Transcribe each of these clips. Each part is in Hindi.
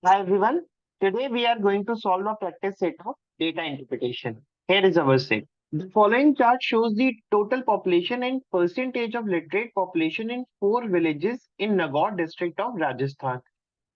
Hi everyone. Today we are going to solve a practice set of data interpretation. Here is our set. The following chart shows the total population and percentage of literate population in 4 villages in Nagaur district of Rajasthan.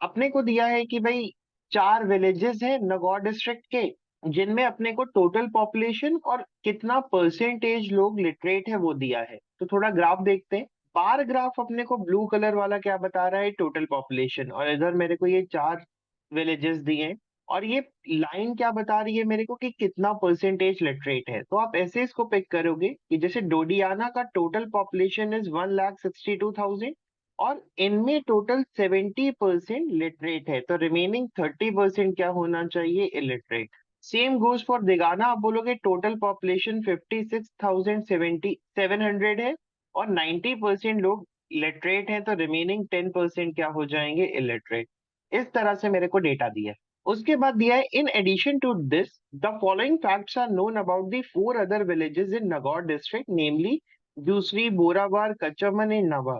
अपने को दिया है कि भाई 4 विलेजेस हैं नगौर डिस्ट्रिक्ट के जिनमें अपने को टोटल पॉपुलेशन और कितना परसेंटेज लोग लिटरेट है वो दिया है। तो थोड़ा ग्राफ देखते हैं। बार ग्राफ अपने को ब्लू कलर वाला क्या बता रहा है, टोटल पॉपुलेशन, और इधर मेरे को ये 4 विलेजेस दिए हैं। और ये लाइन क्या बता रही है मेरे को कि कितना परसेंटेज लिटरेट है। तो आप ऐसे इसको पिक करोगे कि जैसे डोडियाना का टोटल पॉपुलेशन इज 1,62,000 और इनमें टोटल 70% लिटरेट है, तो रिमेनिंग 30% क्या होना चाहिए, illiterate. Same goes for Digana. आप बोलोगे टोटल पॉपुलेशन 56,700 है और 90% लोग लिटरेट हैं, तो रिमेनिंग 10% क्या हो जाएंगे, इलिटरेट। इस तरह से मेरे को डेटा दिया है। उसके बाद दिया है in addition to this the following facts are known about the 4 other villages in Nagaur district namely Jusari, Borawar, Kuchaman and Nawa.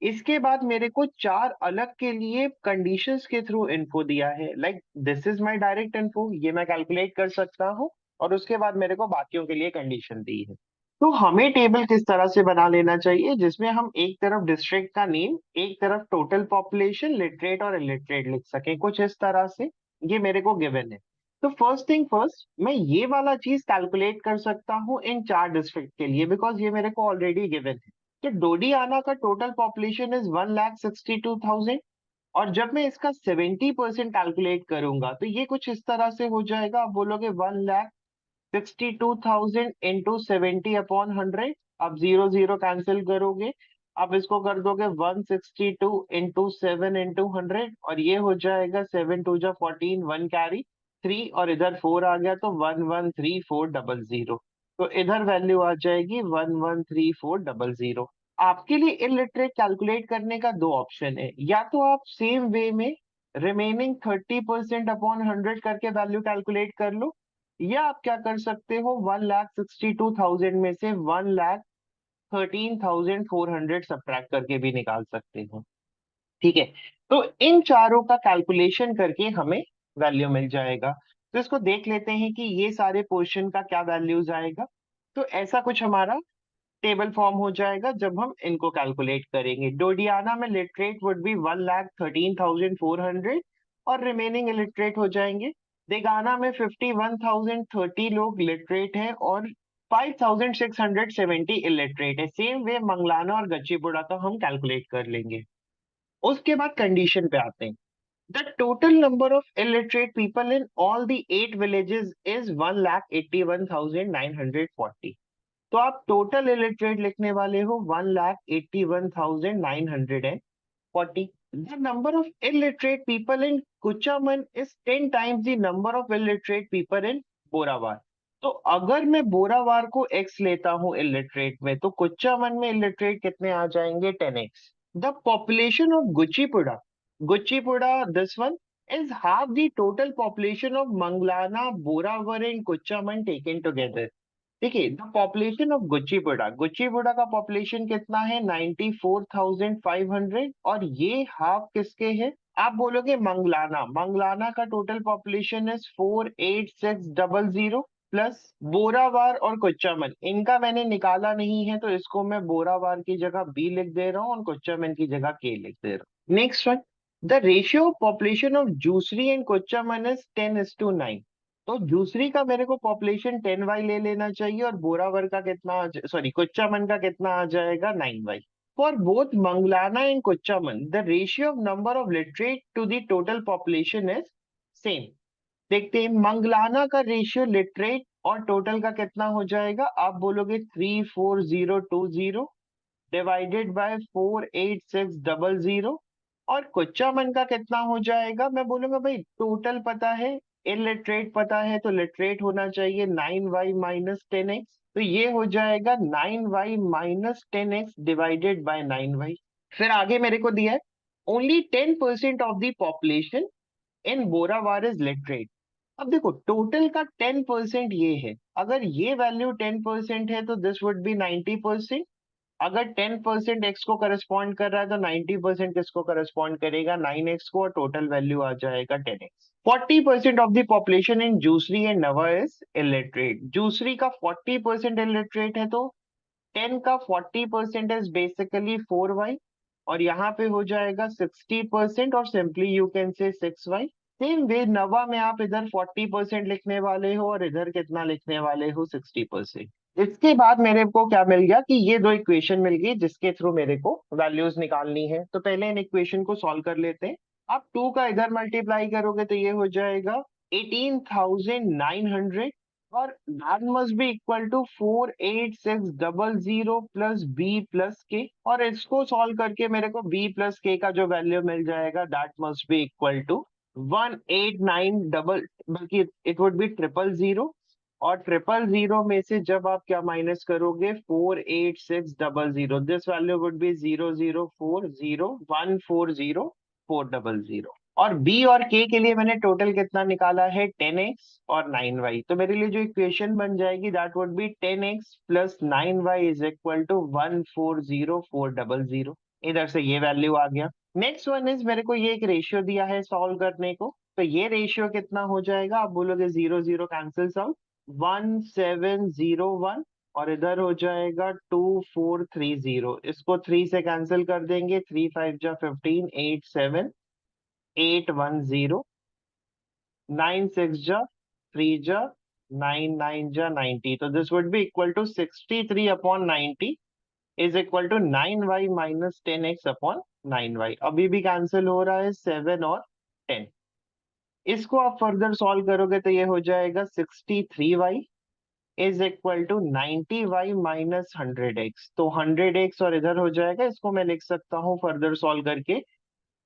इसके बाद मेरे को 4 अलग के लिए कंडीशंस के थ्रू इन्फो दिया है। Like this is my direct info, ये मैं कैलकुलेट कर सकता हूँ। और उसके बाद मेरे को बाकियों के लिए कंडीशन दी है। तो हमें टेबल किस तरह से बना लेना चाहिए, जिसमें हम एक तरफ डिस्ट्रिक्ट का नेम, एक तरफ टोटल पॉपुलेशन, लिटरेट और इलिटरेट लिख सके, कुछ इस तरह से। ये मेरे को गिवन है। तो फर्स्ट थिंग फर्स्ट, मैं ये वाला चीज कैलकुलेट कर सकता हूँ इन 4 डिस्ट्रिक्ट के लिए, बिकॉज ये मेरे को ऑलरेडी गिवन है। तो डोडियाना का टोटल पॉपुलेशन इज 1,62,000 और जब मैं इसका 70% कैलकुलेट करूंगा तो ये कुछ इस तरह से हो जाएगा। आप बोलोगे 1,62,000 इंटू 70/100। आप जीरो जीरो कैंसिल करोगे। आप इसको कर दोगे 162 इंटू 7/100 और ये हो जाएगा 7 2 जा 14, 1 कैरी 3 और इधर 4 आ गया तो 1,134,000। तो इधर वैल्यू आ जाएगी 1,134,000। आपके लिए इलिटरेट कैलकुलेट करने का दो ऑप्शन है, या तो आप सेम वे में रिमेनिंग 30% अपॉन 100 करके वैल्यू कैलकुलेट कर लो, या आप क्या कर सकते हो 1,62,000 में से 1,13,400 सब्ट्रैक्ट करके भी निकाल सकते हो। ठीक है। तो इन चारों का कैलकुलेशन करके हमें वैल्यू मिल जाएगा। तो इसको देख लेते हैं कि ये सारे पोर्शन का क्या वैल्यूज आएगा। तो ऐसा कुछ हमारा टेबल फॉर्म हो जाएगा जब हम इनको कैलकुलेट करेंगे। डोडियाना में लिटरेट वुड बी 1,13,400 और रिमेनिंग इलिटरेट हो जाएंगे। देगाना में 51,030 लोग लिटरेट हैं और 5,670 इलिटरेट है। सेम वे मंगलाना और गच्चीपुड़ा का हम कैलकुलेट कर लेंगे। उसके बाद कंडीशन पे आते हैं। The total number of illiterate people in all the 8 villages is 1,81,940। तो आप टोटल इलिटरेट लिखने वाले हो 1,81,940। The number of illiterate people in Kuchaman is 10 times the number of illiterate people in बोरावार। तो अगर मैं बोरावार को x लेता हूं इलिटरेट में, तो कुचामन में इलिटरेट कितने आ जाएंगे, 10x। The population of Guchipura, Guchipura this one is half the total population of Manglana, Boravar and Kuchaman taken together। देखिए द पॉपुलेशन ऑफ गुच्चीपुड़ा, गुच्चीपुड़ा का पॉपुलेशन कितना है, 94,500 और ये हाफ किसके है, आप बोलोगे मंगलाना, मंगलाना का टोटल पॉपुलेशन इज 48,600 प्लस बोरावार और कुचामन, इनका मैंने निकाला नहीं है तो इसको मैं बोरावार की जगह बी लिख दे रहा हूँ और कुचामन की जगह के लिख दे रहा हूँ। Next one, the ratio of population of Jusari and Kuchaman is 10:9। तो दूसरी का मेरे को पॉपुलेशन 10y ले लेना चाहिए और बोरावर का कितना, सॉरी कुच्चामन का कितना आ जाएगा, 9y। For both Manglana and Kuchaman the ratio of number of literate to the total population is same. देखते हैं मंगलाना का रेशियो लिटरेट और टोटल का कितना हो जाएगा। आप बोलोगे 34020 डिवाइडेड बाय 48600। और कुचामन का कितना हो जाएगा, मैं बोलूंगा भाई टोटल पता है, इलिटरेट पता है, तो लिटरेट होना चाहिए 9y-10x। तो ये हो जाएगा 9y-10x डिवाइडेड बाय 9y। फिर आगे मेरे को दिया है only 10% of the population in Borawar is literate. अब देखो टोटल का 10% ये है, अगर ये वैल्यू 10% है तो दिस वुड बी 90%। अगर 10% एक्स को करस्पॉन्ड कर रहा है तो 90% किसको करस्पॉन्ड करेगा, 9x को, और टोटल वैल्यू आ जाएगा 10x। 40% of the population in Jusri and नवा इज इलिटरेट। जूसरी का 40% इलिटरेट है, तो 10 का 40% इज बेसिकली 4y, और यहाँ पे हो जाएगा 60%, और simply you can say 6y। Same way नवा में आप इधर 40% लिखने वाले हो और इधर कितना लिखने वाले हो, 60%। इसके बाद मेरे को क्या मिल गया कि ये दो इक्वेशन मिल गई जिसके थ्रू मेरे को वैल्यूज निकालनी है। तो पहले इन इक्वेशन को सॉल्व कर लेते हैं। आप 2 का इधर मल्टीप्लाई करोगे तो ये हो जाएगा 18,900, और that must be equal to 48600 plus b plus k, और इसको सॉल्व करके मेरे को बी प्लस के का जो वैल्यू मिल जाएगा that must be equal to 189 double, बल्कि इट वुड बी 000, और 000 में से जब आप क्या माइनस करोगे 48600, दिस वैल्यू वुड बी 0040140,400। और बी और के लिए मैंने टोटल कितना निकाला है, 10x और 9y। तो मेरे लिए जो इक्वेशन बन जाएगी that would be 10x plus 9y is equal to 140,400। इधर से ये वैल्यू आ गया। नेक्स्ट वन इज, मेरे को ये एक रेशियो दिया है सॉल्व करने को, तो ये रेशियो कितना हो जाएगा, आप बोलोगे 0 0 कैंसिल्स आउट, 1701, और इधर हो जाएगा 2430। इसको 3 से कैंसिल कर देंगे, 3 5 जा 15, 8 7 810, 9 6 जा 3 जा 9 9 जा 90। तो this would be equal to 63 upon 90 is equal to 9y minus 10x upon 9y। अभी भी कैंसिल हो रहा है 7 और 10। इसको आप फर्दर सॉल्व करोगे तो ये हो जाएगा 63y is equal to 90y minus 100x। तो 100x और इधर हो जाएगा, इसको मैं लिख सकता हूँ फर्दर सॉल्व करके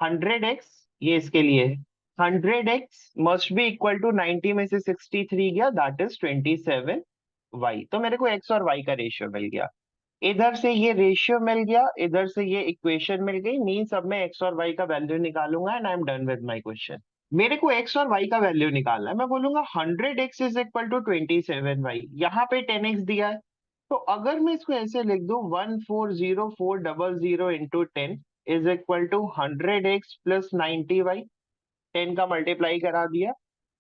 100x, ये इसके लिए है, 100x must be equal to 90 में से 63 गया, दैट इज 27y। तो मेरे को x और y का रेशियो मिल गया। इधर से ये रेशियो मिल गया, इधर से ये इक्वेशन मिल गई, मीन्स अब मैं x और y का वैल्यू निकालूंगा and I am done with my question. मेरे को x और y का वैल्यू निकालना है, मैं बोलूंगा 100x is equal to 27y। यहाँ पे 10x दिया है, तो अगर मैं इसको ऐसे लिख दूं 140,400 into 10 is equal to 100x plus 90y, 10 का मल्टीप्लाई करा दिया,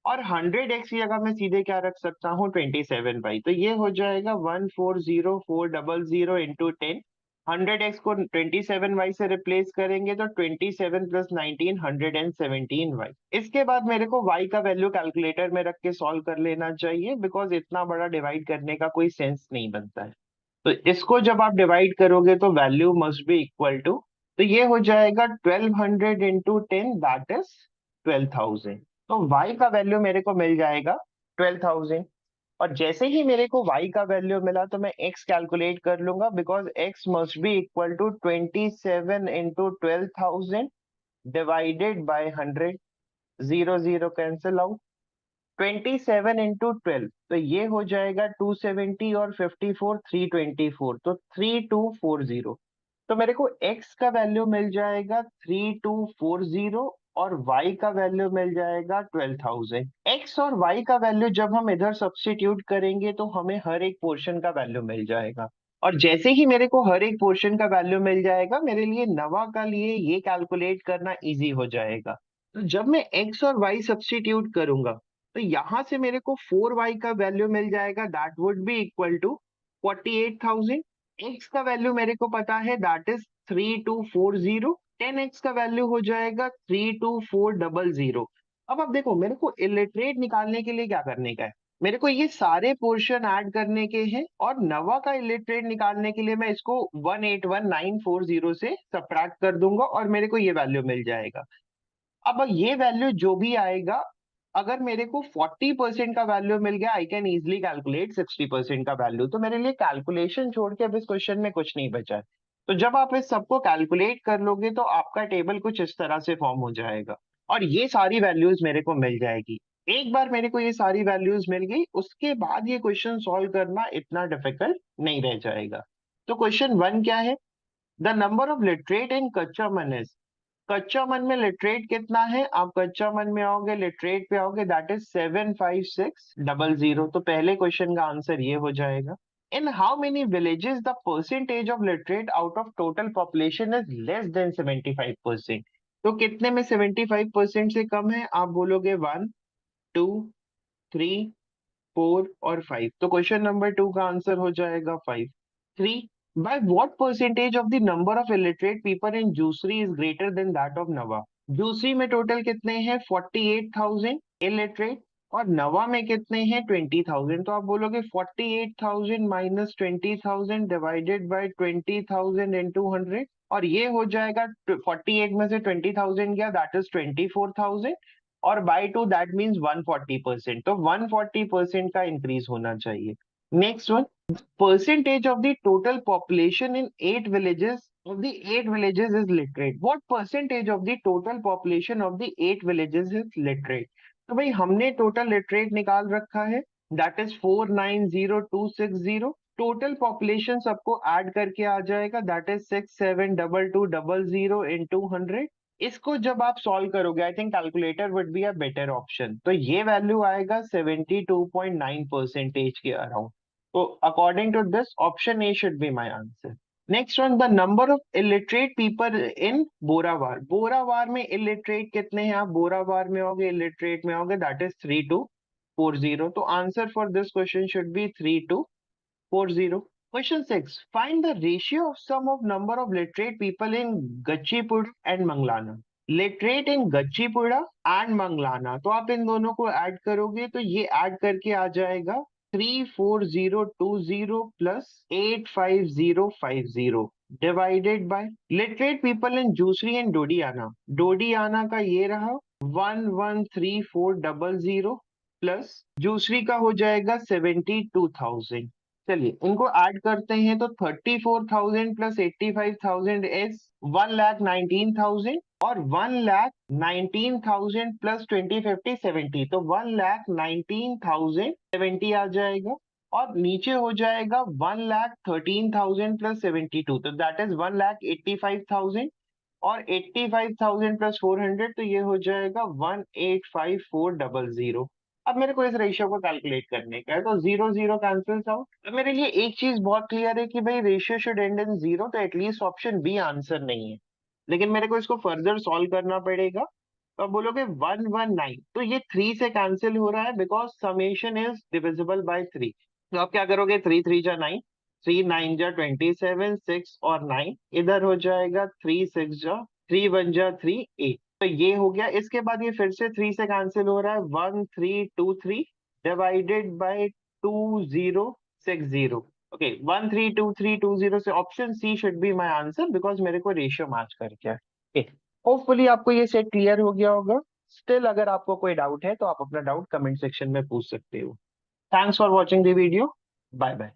और 100x की जगह मैं सीधे क्या रख सकता हूँ, 27y। तो ये हो जाएगा 140,400 इंटू 10, 100x को 27y से रिप्लेस करेंगे तो 27 प्लस 19 117y। इसके बाद मेरे को y का वैल्यू कैलकुलेटर में रख के सॉल्व कर लेना चाहिए, बिकॉज इतना बड़ा डिवाइड करने का कोई सेंस नहीं बनता है। तो इसको जब आप डिवाइड करोगे तो value must be equal to, तो ये हो जाएगा 1200 इंटू 10 दैट इज 12,000। तो y का वैल्यू मेरे को मिल जाएगा 12,000। और जैसे ही मेरे को y का वैल्यू मिला तो मैं x कैलकुलेट कर लूंगा, because x must be equal to 27 into 12,000 divided by 100, 0 0 cancel out, 27 into 12, तो ये हो जाएगा 270, और 54 324, तो 3240। तो मेरे को x का वैल्यू मिल जाएगा 3240, और y का वैल्यू मिल जाएगा 12,000। x और y का वैल्यू जब हम इधर सब्स्टिट्यूट करेंगे तो हमें हर एक पोर्शन का वैल्यू मिल जाएगा, और जैसे ही मेरे को हर एक पोर्शन का वैल्यू मिल जाएगा, मेरे लिए नवा का लिए ये कैलकुलेट करना इजी हो जाएगा। तो जब मैं x और y सब्स्टिट्यूट करूंगा तो यहां से मेरे को 4y का वैल्यू मिल जाएगा, that would be equal to 48,000। x का वैल्यू मेरे को पता है दैट इज 3240, 10x का वैल्यू हो जाएगा 32400। अब आप देखो, मेरे को इलिटरेट निकालने के लिए क्या करने का है, मेरे को ये सारे पोर्शन ऐड करने के हैं, और नवा का इलिटरेट निकालने के लिए मैं इसको 181,940 से सब्ट्रैक्ट कर दूंगा और मेरे को ये वैल्यू मिल जाएगा। अब ये वैल्यू जो भी आएगा, अगर मेरे को 40% का वैल्यू मिल गया, आई कैन इजिली कैलकुलेट 60% का वैल्यू। तो मेरे लिए कैलकुलेशन छोड़ के अब इस क्वेश्चन में कुछ नहीं बचा है। तो जब आप इस सबको कैलकुलेट कर लोगे तो आपका टेबल कुछ इस तरह से फॉर्म हो जाएगा, और ये सारी वैल्यूज मेरे को मिल जाएगी। एक बार मेरे को ये सारी वैल्यूज मिल गई, उसके बाद ये क्वेश्चन सॉल्व करना इतना डिफिकल्ट नहीं रह जाएगा। तो क्वेश्चन 1 क्या है, द नंबर ऑफ लिटरेट इन कच्चा मन इज, कच्चा मन में लिटरेट कितना है, आप कच्चा मन में आओगे लिटरेट पे आओगे, दैट इज 75600। तो पहले क्वेश्चन का आंसर ये हो जाएगा। In how many villages the percentage of literate out of total population is less than 75%? तो कितने में 75% से कम है? आप बोलोगे 1, 2, 3, 4 और 5। तो क्वेश्चन नंबर 2 का आंसर हो जाएगा 5। 3, by what percentage of the number of illiterate people in Jusri is greater than that of Nava? Jusari में टोटल कितने हैं? 48,000 इलिटरेट, और नवा में कितने हैं? 20,000। तो आप बोलोगे 48,000 माइनस 20,000 डिवाइडेड बाय 20,000 इंटू 100, और ये हो जाएगा 48 में से 20,000 गया, दैट इज 24,000, और बाय 2 दैट मीन्स 140%। तो 140% का इंक्रीज होना चाहिए। Next one, percentage of the total population in 8 villages is literate. What percentage of the total population of the 8 villages is literate? तो भाई हमने टोटल लिटरेट निकाल रखा है, दैट इज 490260। टोटल पॉपुलेशन सबको ऐड करके आ जाएगा, दैट इज 672200 इंटू 100। इसको जब आप सॉल्व करोगे, I think calculator would be a better option, तो ये वैल्यू आएगा 72.9% के around. So according to this, option A should be my answer. Next one, the number of illiterate people in बोरावार। बोरावार में illiterate कितने हैं? आप बोरावार में होगे, illiterate में होगे, that is 3240। तो answer for this question should be 3240। Question 6, find the ratio of sum of number of literate people in Gachipur and Manglana। Literate in Gachipura and Manglana, तो आप इन दोनों को ऐड करोगे तो ये ऐड करके आ जाएगा 34020 plus 85050 divided by literate people in Jusri and Dodiana. Dodiana का ये रहा 113400 प्लस जूसरी का हो जाएगा 72,000। चलिए इनको ऐड करते हैं तो 34,000 प्लस 85,000 इज 1,19,000, और 1,19,000 प्लस 2050 70, तो 1,19,070 आ जाएगा, और नीचे हो जाएगा 1,13,000 प्लस 72, तो दैट इज 1,85,000, और 85,000 प्लस 400, तो ये हो जाएगा 1,85,400। अब मेरे को इस रेशियो को कैलकुलेट करने का है, तो 0 0 कैंसिल्स आउट। अब मेरे लिए एक चीज बहुत क्लियर है कि भाई रेशियो शुड एंड इन 0, तो एटलीस्ट ऑप्शन बी आंसर नहीं है, लेकिन मेरे को इसको फर्दर सॉल्व करना पड़ेगा। तो आप बोलोगे 119, तो ये 3 से कैंसिल हो रहा है because summation is divisible by 3। तो आप क्या करोगे? 3 3 जा 9, 3 9 जा 27, 6 और 9 इधर हो जाएगा, 3 6 जा 3 1 जा 3 8। तो ये हो गया। इसके बाद ये फिर से 3 से कैंसिल हो रहा है, 1323 डिवाइडेड बाय 2060। ओके, 132320 से option c should be my answer because मेरे को रेशियो मैच करके है। होपफुली आपको ये सेट क्लियर हो गया होगा। स्टिल अगर आपको कोई डाउट है तो आप अपना डाउट कमेंट सेक्शन में पूछ सकते हो। Thanks for watching the video. Bye bye.